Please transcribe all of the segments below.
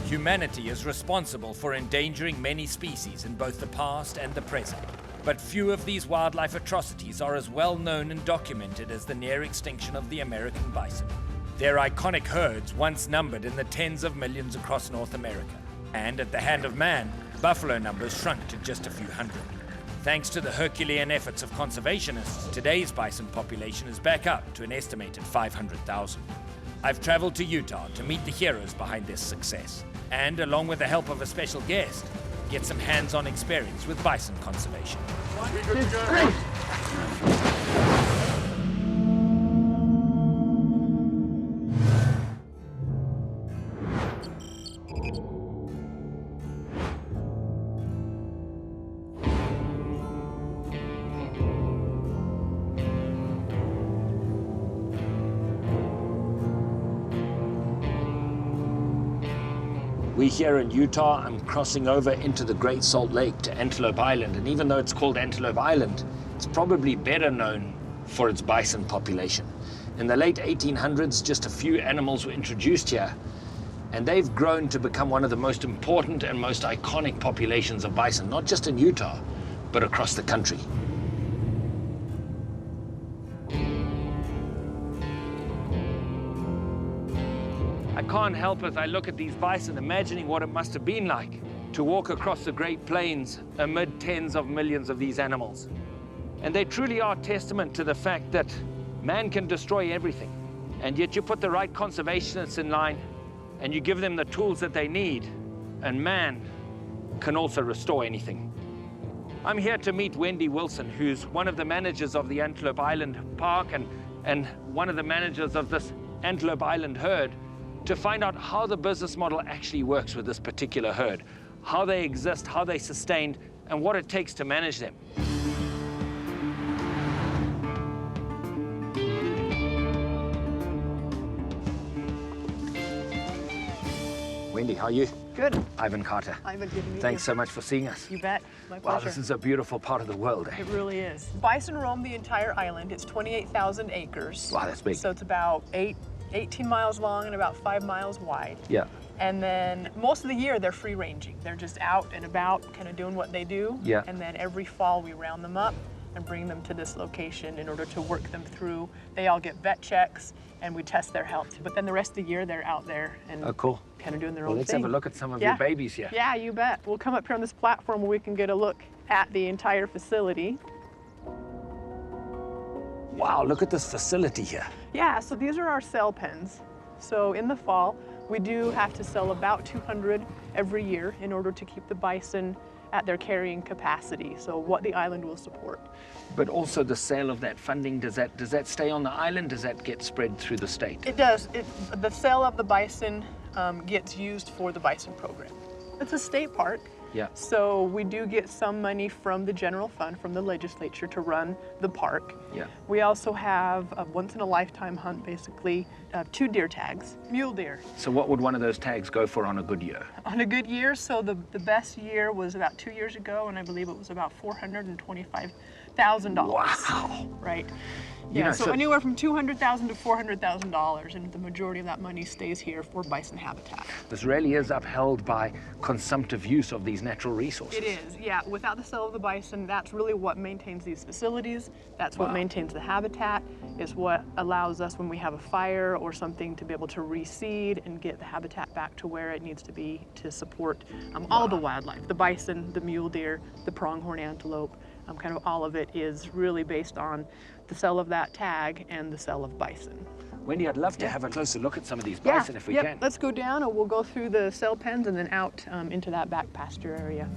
Humanity is responsible for endangering many species in both the past and the present. But few of these wildlife atrocities are as well known and documented as the near extinction of the American bison. Their iconic herds once numbered in the tens of millions across North America. And at the hand of man, buffalo numbers shrunk to just a few hundred. Thanks to the Herculean efforts of conservationists, today's bison population is back up to an estimated 500,000. I've traveled to Utah to meet the heroes behind this success, and along with the help of a special guest, get some hands-on experience with bison conservation. 1, 2, 3. We're here in Utah. I'm crossing over into the Great Salt Lake to Antelope Island. And even though it's called Antelope Island, it's probably better known for its bison population. In the late 1800s, just a few animals were introduced here, and they've grown to become one of the most important and most iconic populations of bison, not just in Utah, but across the country. I can't help as I look at these bison imagining what it must have been like to walk across the Great Plains amid tens of millions of these animals. And they truly are testament to the fact that man can destroy everything, and yet you put the right conservationists in line and you give them the tools that they need, and man can also restore anything. I'm here to meet Wendy Wilson, who's one of the managers of the Antelope Island Park and one of the managers of this Antelope Island herd, to find out how the business model actually works with this particular herd, how they exist, how they sustained, and what it takes to manage them. Wendy, how are you? Good. Ivan Carter. Ivan, good to meet you. Thanks so much for seeing us. You bet. My Wow, pleasure. this is a beautiful part of the world, eh? It really is. Bison roam the entire island. It's 28,000 acres. Wow, that's big. So it's about 18 miles long and about 5 miles wide. Yeah. And then most of the year they're free ranging. They're just out and about, kind of doing what they do. Yeah. And then every fall we round them up and bring them to this location in order to work them through. They all get vet checks and we test their health. But then the rest of the year they're out there and cool. kind of doing their Well, own let's thing. have a look at some of Yeah. your babies here. Yeah, you bet. We'll come up here on this platform where we can get a look at the entire facility. Wow, look at this facility here. Yeah, so these are our cell pens. So in the fall, we do have to sell about 200 every year in order to keep the bison at their carrying capacity, so what the island will support. But also the sale of that funding, does that stay on the island? Does that get spread through the state? It does. The sale of the bison gets used for the bison program. It's a state park. Yeah. So we do get some money from the general fund, from the legislature, to run the park. Yeah. We also have a once-in-a-lifetime hunt, basically, 2 deer tags, mule deer. So what would one of those tags go for on a good year? On a good year, so the best year was about 2 years ago, and I believe it was about $425,000. Wow. Right. You Yeah, know, so so- anywhere from $200,000 to $400,000, and the majority of that money stays here for bison habitat. This really is upheld by consumptive use of these natural resources. It is, yeah. Without the sale of the bison, that's really what maintains these facilities. That's what Wow. maintains the habitat, is what allows us when we have a fire or something to be able to reseed and get the habitat back to where it needs to be to support all the wildlife. The bison, the mule deer, the pronghorn antelope, kind of all of it is really based on the sale of that tag and the sale of bison. Wendy, I'd love to have a closer look at some of these bison if we can. Let's go down and we'll go through the cell pens and then out into that back pasture area.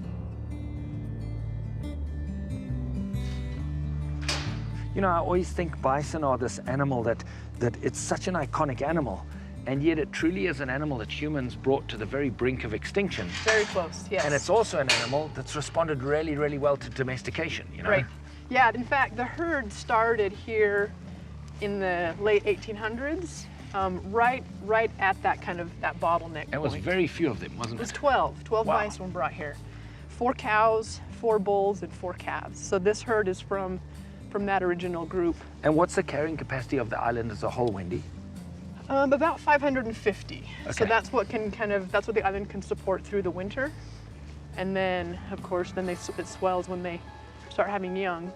You know, I always think bison are this animal that it's such an iconic animal, and yet it truly is an animal that humans brought to the very brink of extinction. Very close, yes. And it's also an animal that's responded really, really well to domestication, you know? Right. Yeah, in fact, the herd started here in the late 1800s, right at that kind of that bottleneck It was point. very few of them, It wasn't was it? 12 Wow. bison were brought here. 4 cows, 4 bulls, and 4 calves. So this herd is from that original group. And what's the carrying capacity of the island as a whole, Wendy? About 550. Okay. So that's what can that's what the island can support through the winter. And then, of course, then it swells when they start having young.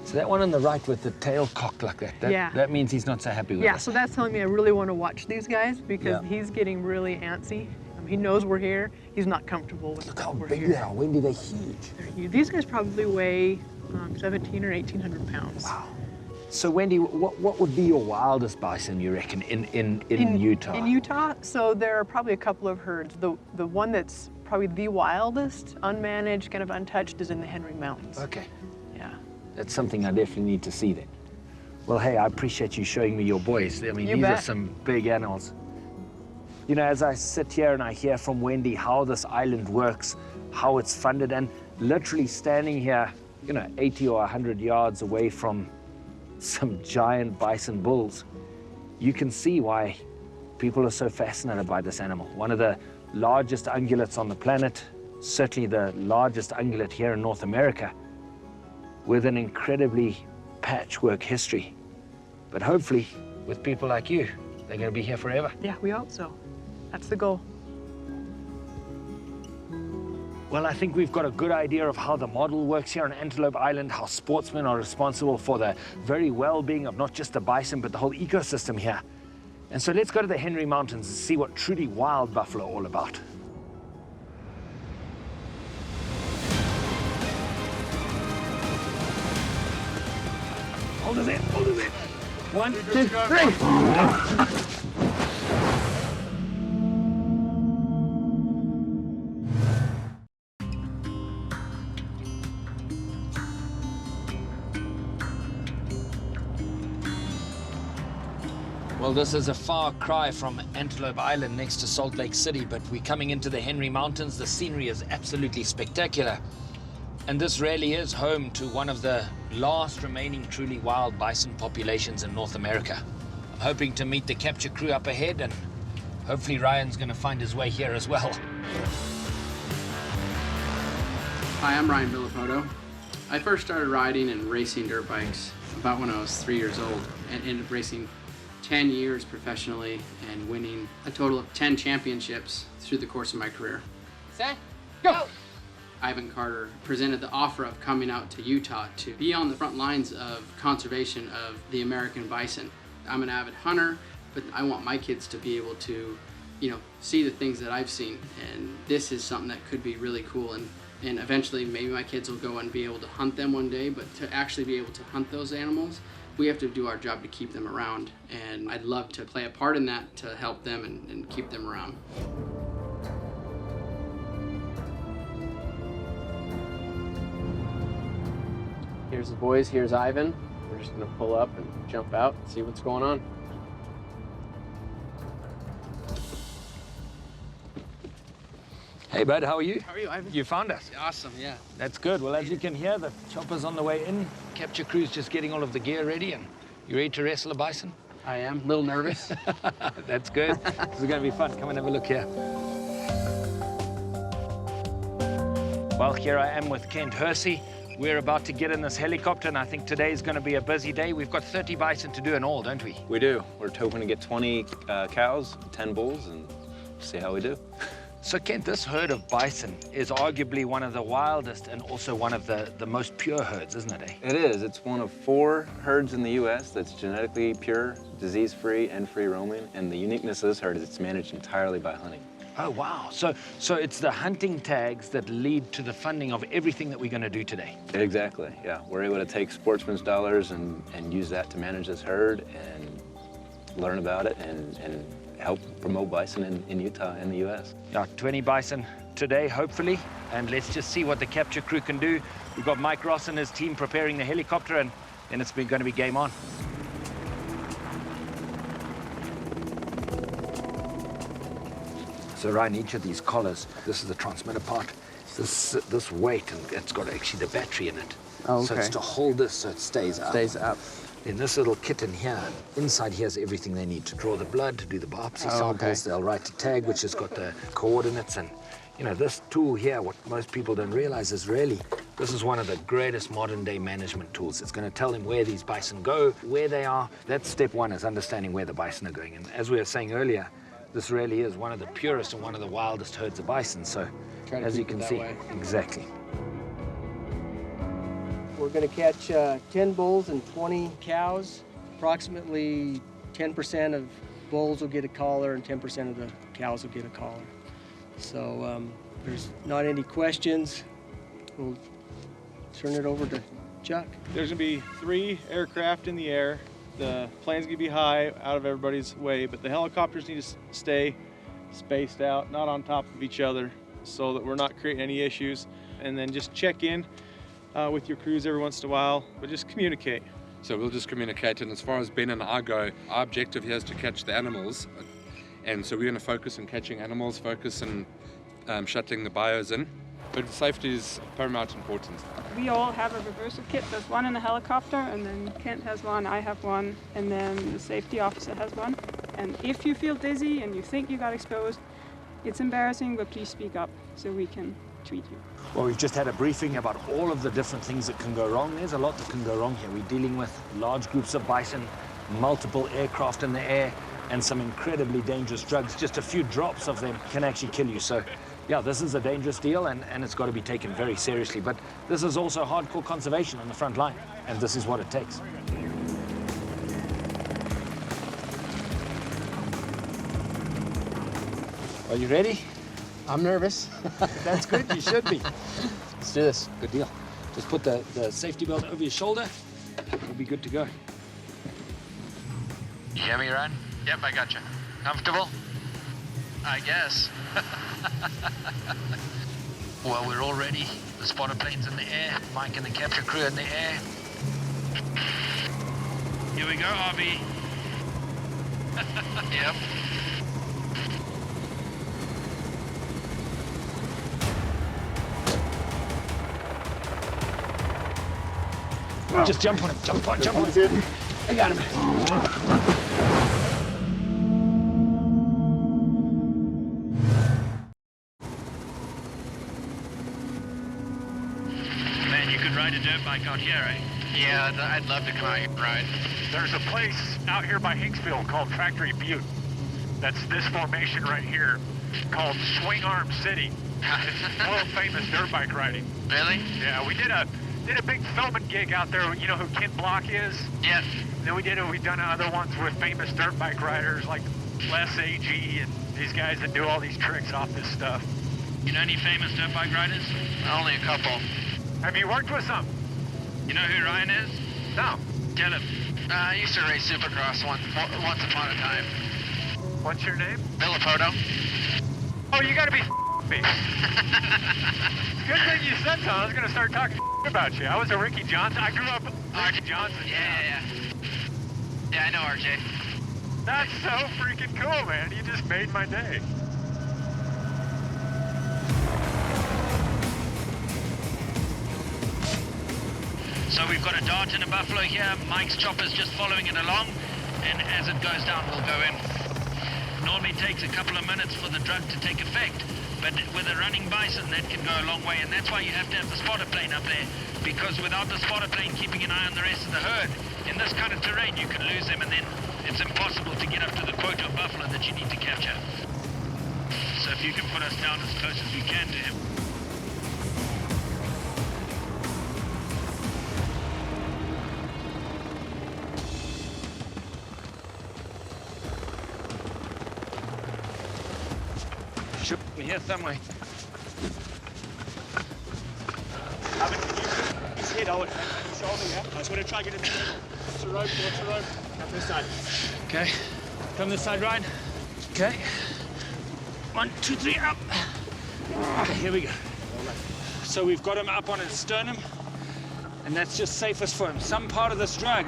So that one on the right with the tail cocked like that, Yeah. that means he's not so happy with Yeah, us. so that's telling me I really want to watch these guys because Yeah. he's getting really antsy. He knows we're here. He's not comfortable with Look how we're big here. they are. Wendy, they're huge. They're huge. These guys probably weigh 1,700 or 1,800 pounds. Wow. So Wendy, what would be your wildest bison, you reckon, in Utah? In Utah, so there are probably a couple of herds. The one that's probably the wildest, unmanaged, kind of untouched, is in the Henry Mountains. Okay. Yeah. That's something I definitely need to see then. Well, hey, I appreciate you showing me your boys. I mean, You these are bet. some big animals. You know, as I sit here and I hear from Wendy how this island works, how it's funded, and literally standing here, 80 or 100 yards away from some giant bison bulls, you can see why people are so fascinated by this animal. One of the largest ungulates on the planet, certainly the largest ungulate here in North America, with an incredibly patchwork history. But hopefully, with people like you, they're going to be here forever. Yeah, we hope so. That's the goal. Well, I think we've got a good idea of how the model works here on Antelope Island, how sportsmen are responsible for the very well-being of not just the bison, but the whole ecosystem here. And so let's go to the Henry Mountains and see what truly wild buffalo are all about. Hold us in, hold us in. 1, 2, 3. Well, this is a far cry from Antelope Island next to Salt Lake City, but we're coming into the Henry Mountains. The scenery is absolutely spectacular. And this really is home to one of the last remaining truly wild bison populations in North America. I'm hoping to meet the capture crew up ahead, and hopefully Ryan's going to find his way here as well. Hi, I'm Ryan Villapoto. I first started riding and racing dirt bikes about when I was 3 years old, and ended up racing 10 years professionally and winning a total of 10 championships through the course of my career. Set, go! Ivan Carter presented the offer of coming out to Utah to be on the front lines of conservation of the American bison. I'm an avid hunter, but I want my kids to be able to, see the things that I've seen, and this is something that could be really cool, and eventually maybe my kids will go and be able to hunt them one day, but to actually be able to hunt those animals, we have to do our job to keep them around, and I'd love to play a part in that to help them and keep them around. Here's the boys, here's Ivan. We're just gonna pull up and jump out and see what's going on. Hey, bud, how are you? How are you, Ivan? You found us. Awesome, yeah. That's good. Well, as you can hear, the chopper's on the way in. Capture crew's just getting all of the gear ready, and you ready to wrestle a bison? I am, a little nervous. That's good. This is going to be fun. Come and have a look here. Well, here I am with Kent Hersey. We're about to get in this helicopter, and I think today is going to be a busy day. We've got 30 bison to do in all, don't we? We do. We're hoping to get 20 cows, 10 bulls, and see how we do. So, Kent, this herd of bison is arguably one of the wildest and also one of the most pure herds, isn't it, eh? It is. It's one of 4 herds in the U.S. that's genetically pure, disease-free, and free roaming. And the uniqueness of this herd is it's managed entirely by hunting. Oh, wow. So it's the hunting tags that lead to the funding of everything that we're going to do today. Exactly, yeah. We're able to take sportsmen's dollars and use that to manage this herd and learn about it and help promote bison in Utah and the U.S. Yeah, 20 bison today, hopefully, and let's just see what the capture crew can do. We've got Mike Ross and his team preparing the helicopter, and then it's going to be game on. So Ryan, each of these collars, this is the transmitter part, this weight, and it's got actually the battery in it. Oh, okay. So it's to hold this so it stays up. Stays up. In this little kit in here, inside here's everything they need to draw the blood, to do the biopsy samples. Okay. They'll write a tag which has got the coordinates, and this tool here, what most people don't realize is really This is one of the greatest modern day management tools. It's going to tell them where these bison go, where they are. That's step one, is understanding where the bison are going. And as we were saying earlier, this really is one of the purest and one of the wildest herds of bison. So as you can see, exactly. We're going to catch 10 bulls and 20 cows. Approximately 10% of bulls will get a collar and 10% of the cows will get a collar. So there's not any questions. We'll turn it over to Chuck. There's gonna be 3 aircraft in the air. The plane's gonna be high, out of everybody's way, but the helicopters need to stay spaced out, not on top of each other, so that we're not creating any issues. And then just check in with your crews every once in a while, but just communicate. So we'll just communicate, and as far as Ben and I go, our objective here is to catch the animals. And so we're going to focus on catching animals, focus on shutting the bios in. But safety is paramount importance. We all have a reversal kit. There's one in the helicopter, and then Kent has one, I have one, and then the safety officer has one. And if you feel dizzy and you think you got exposed, it's embarrassing, but please speak up so we can treat you. Well, we've just had a briefing about all of the different things that can go wrong. There's a lot that can go wrong here. We're dealing with large groups of bison, multiple aircraft in the air, and some incredibly dangerous drugs. Just a few drops of them can actually kill you. So, yeah, this is a dangerous deal, and it's got to be taken very seriously. But this is also hardcore conservation on the front line, and this is what it takes. Are you ready? I'm nervous. That's good, you should be. Let's do this. Good deal. Just put the safety belt over your shoulder. We'll be good to go. You hear me, Ryan? Yep, I got you. Comfortable? I guess. Well, we're all ready. The spotter plane's in the air. Mike and the capture crew in the air. Here we go, RB. Yep. Just jump on him, jump on him. I got him. Man, you could ride a dirt bike out here, eh? Yeah, I'd love to come out here and ride. There's a place out here by Hicksville called Factory Butte. That's this formation right here, called Swing Arm City. It's world famous dirt bike riding. Really? Yeah, we did a big filming gig out there. You know who Ken Block is? Yeah. Then we've done other ones with famous dirt bike riders like Les A.G. and these guys that do all these tricks off this stuff. You know any famous dirt bike riders? Only a couple. Have you worked with some? You know who Ryan is? No. Tell him. I used to race Supercross once upon a time. What's your name? Villapoto. Oh, you gotta be me. Good thing you said so. I was gonna start talking about you. I was a Ricky Johnson. I grew up Ricky Johnson. Yeah. Yeah, I know RJ. That's so freaking cool, man. You just made my day. So we've got a dart and a buffalo here. Mike's chopper's just following it along, and as it goes down, we'll go in. Normally takes a couple of minutes for the drug to take effect, but with a running bison, that can go a long way, and that's why you have to have the spotter plane up there, because without the spotter plane keeping an eye on the rest of the herd, in this kind of terrain, you can lose them, and then it's impossible to get up to the quota of buffalo that you need to capture. So if you can put us down as close as we can to him. Should be here somewhere. His head out, his shoulder, yeah? I was going to try and get him to watch the rope, Come this side. Okay. Come this side, Ryan. Okay. 1, 2, 3, up. Okay, here we go. So we've got him up on his sternum, and that's just safest for him. Some part of this drug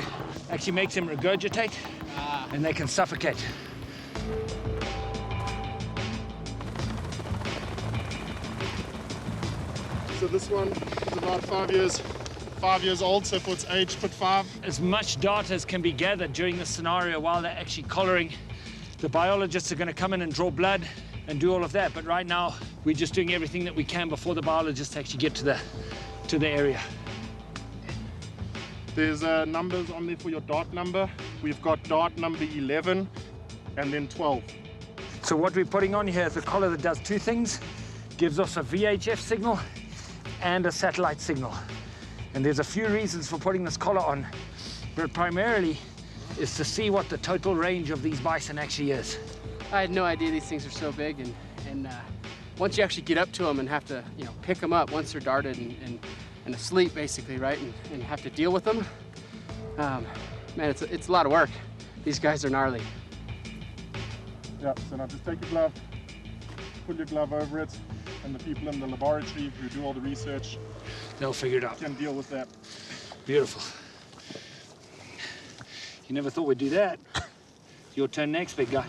actually makes him regurgitate, and they can suffocate. So this one is about 5 years old, so for its age, put 5. As much data as can be gathered during this scenario while they're actually collaring. The biologists are going to come in and draw blood and do all of that, but right now we're just doing everything that we can before the biologists actually get to to the area. There's numbers on there for your dart number. We've got dart number 11 and then 12. So what we're putting on here is a collar that does two things. Gives us a VHF signal and a satellite signal. And there's a few reasons for putting this collar on, but primarily is to see what the total range of these bison actually is. I had no idea these things are so big, and once you actually get up to them and have to, you know, pick them up once they're darted and asleep, basically, right, and have to deal with them, man, it's a lot of work. These guys are gnarly. Yeah, so now just take your glove, put your glove over it, and the people in the laboratory who do all the research, they'll figure it out. Can deal with that. Beautiful. You never thought we'd do that. Your turn next, big guy.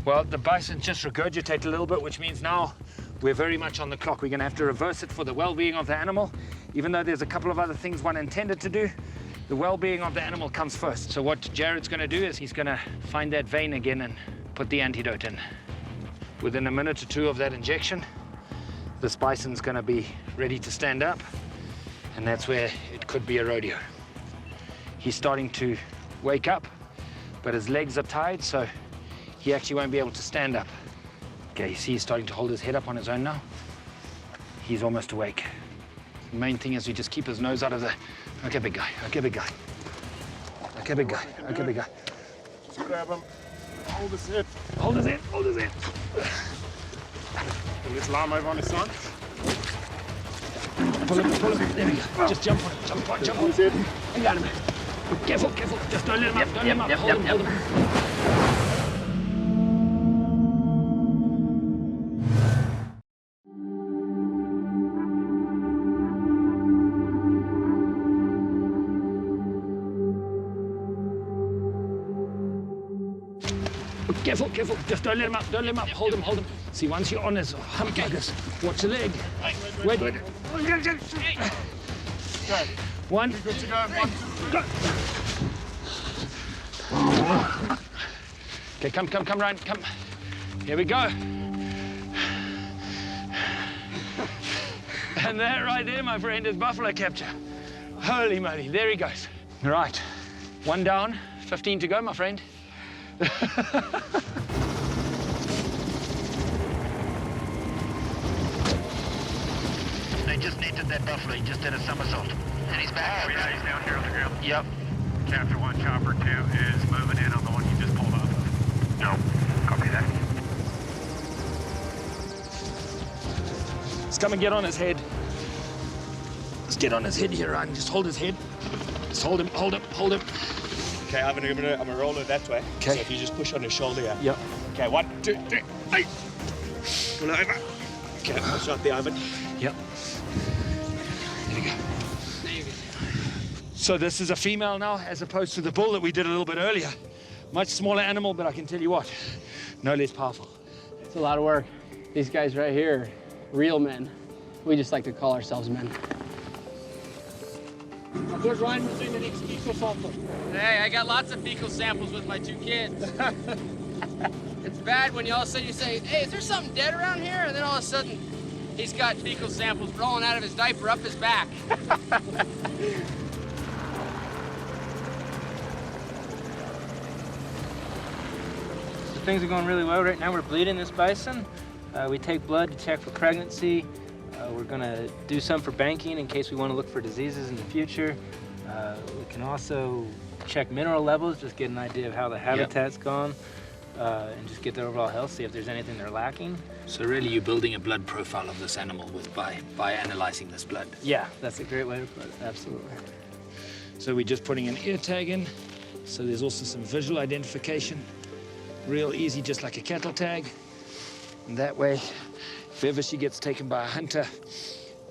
Well, the bison just regurgitate a little bit, which means now we're very much on the clock. We're going to have to reverse it for the well-being of the animal. Even though there's a couple of other things one intended to do, the well-being of the animal comes first. So what Jared's going to do is he's going to find that vein again and put the antidote in. Within a minute or two of that injection, this bison's going to be ready to stand up, and that's where it could be a rodeo. He's starting to wake up, but his legs are tied, so he actually won't be able to stand up. Okay, you see he's starting to hold his head up on his own now. He's almost awake. The main thing is we just keep his nose out of the... Okay, big guy. Okay, big guy. Okay, big guy. Okay, big guy. Just grab him, hold his head. Hold his head, hold his head. And let's lie him over on his side. Pull him. There we go. Just jump on him, jump on, jump on. Hold his head. I got him. Careful, careful. Just don't let him up, don't let him up. Hold him. Careful, careful. Just don't let him up, don't let him up. Hold him. See, once you're on his humbuckers, watch the leg. Wait. One. Good to go. 1, 2, 3. Go. Okay, come, Ryan, come. Here we go. And that right there, my friend, is buffalo capture. Holy moly, there he goes. All right, 1 down, 15 to go, my friend. They just netted that buffalo. He just did a somersault. And he's back. Oh, yeah, he's down here on the ground. Yep. Chapter 1, Chopper 2 is moving in on the one you just pulled off of. No, copy that. Let's come and get on his head. Let's get on his head here, Ryan. Just hold his head. Just hold him. Okay, I'm gonna roll it that way. Okay. So if you just push on his shoulder, yeah. Yep. Okay, 1, 2, 3, 8. Pull over. Okay, push out the oven. Yep. There we go. So this is a female now, as opposed to the bull that we did a little bit earlier. Much smaller animal, but I can tell you what, no less powerful. It's a lot of work. These guys right here, real men. We just like to call ourselves men. Of course, Ryan was doing the next fecal sample. Hey, I got lots of fecal samples with my 2 kids. It's bad when you all of a sudden you say, hey, is there something dead around here? And then all of a sudden, he's got fecal samples rolling out of his diaper up his back. Things are going really well right now. We're bleeding this bison. We take blood to check for pregnancy. We're going to do some for banking in case we want to look for diseases in the future. We can also check mineral levels, just get an idea of how the habitat's gone, and just get their overall health, see if there's anything they're lacking. So really you're building a blood profile of this animal by analyzing this blood. Yeah, that's a great way to put it, absolutely. So we're just putting an ear tag in, so there's also some visual identification. Real easy, just like a cattle tag. And that way, if ever she gets taken by a hunter,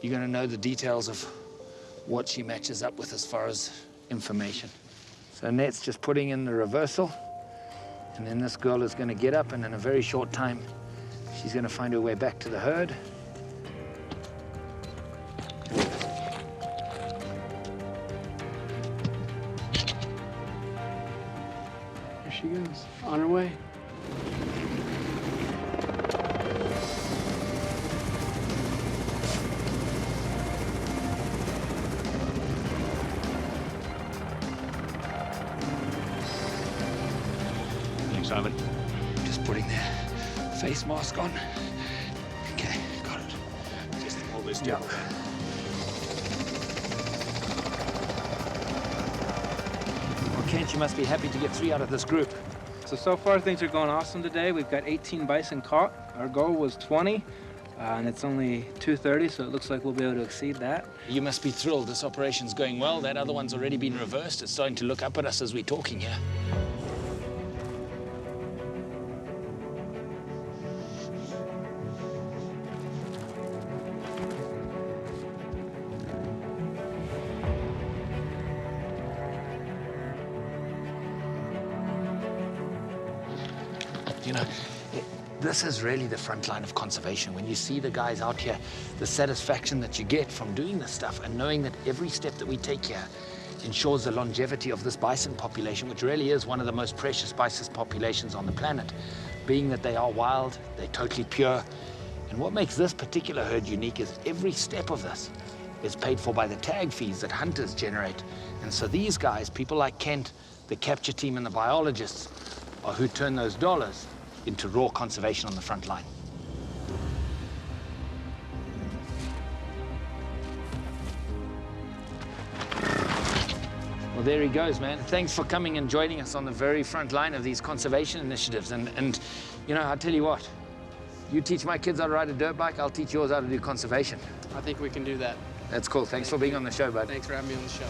you're going to know the details of what she matches up with as far as information. So Annette's just putting in the reversal, and then this girl is going to get up, and in a very short time, she's going to find her way back to the herd. There she goes, on her way. Simon. Just putting their face mask on. Okay, got it. Just hold this down. Well, Kent, you must be happy to get 3 out of this group. So far things are going awesome today. We've got 18 bison caught. Our goal was 20, and it's only 2:30, so it looks like we'll be able to exceed that. You must be thrilled. This operation's going well. That other one's already been reversed. It's starting to look up at us as we're talking here. You know, this is really the front line of conservation. When you see the guys out here, the satisfaction that you get from doing this stuff and knowing that every step that we take here ensures the longevity of this bison population, which really is one of the most precious bison populations on the planet, being that they are wild, they're totally pure. And what makes this particular herd unique is every step of this is paid for by the tag fees that hunters generate. And so these guys, people like Kent, the capture team and the biologists, are who turn those dollars into raw conservation on the front line. Well, there he goes, man. Thanks for coming and joining us on the very front line of these conservation initiatives. And you know, I'll tell you what, you teach my kids how to ride a dirt bike, I'll teach yours how to do conservation. I think we can do that. That's cool. Thanks for being on the show, bud. Thanks for having me on the show.